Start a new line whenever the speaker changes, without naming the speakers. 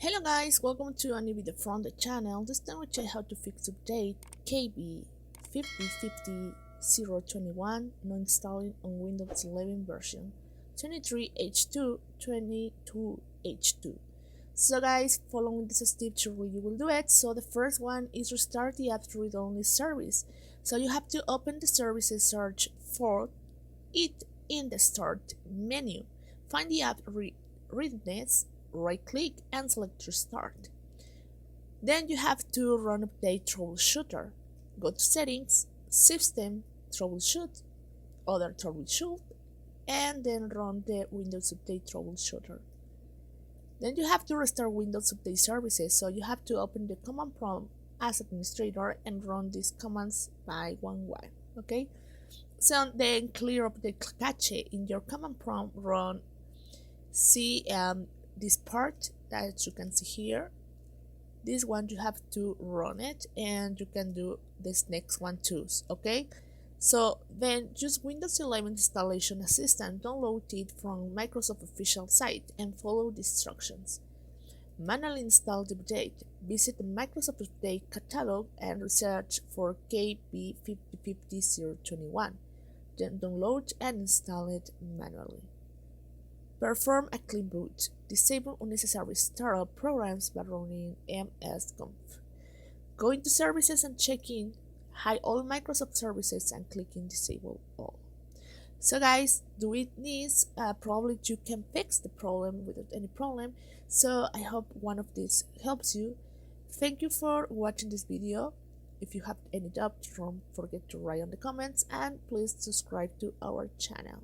Hello guys, welcome to a new video from the channel. This time we check how to fix update KB5050021 not installing on Windows 11 version 23H2 22H2. So guys, following this step you will do it. So the first one is restart the app read-only service. So you have to open the services, search for it in the start menu, find the app readiness, right click and select restart. Then you have to run update troubleshooter. Go to settings, system, troubleshoot, other troubleshoot, and then run the Windows Update troubleshooter. Then you have to restart Windows Update services, so you have to open the command prompt as administrator and run these commands by one. Okay, so then clear up the cache in your command prompt, run this part that you can see here. This one you have to run it, and you can do this next one too. Okay, so then use Windows 11 installation assistant, download it from Microsoft official site and follow the instructions. Manually install the update. Visit the Microsoft Update catalog and search for KB5050021. Then download and install it manually. Perform a clean boot. Disable unnecessary startup programs by running msconf. Go into services and check in, hide all Microsoft services and click in disable all. So guys, do it needs, probably you can fix the problem without any problem. So I hope one of these helps you. Thank you for watching this video. If you have any doubts, don't forget to write on the comments and please subscribe to our channel.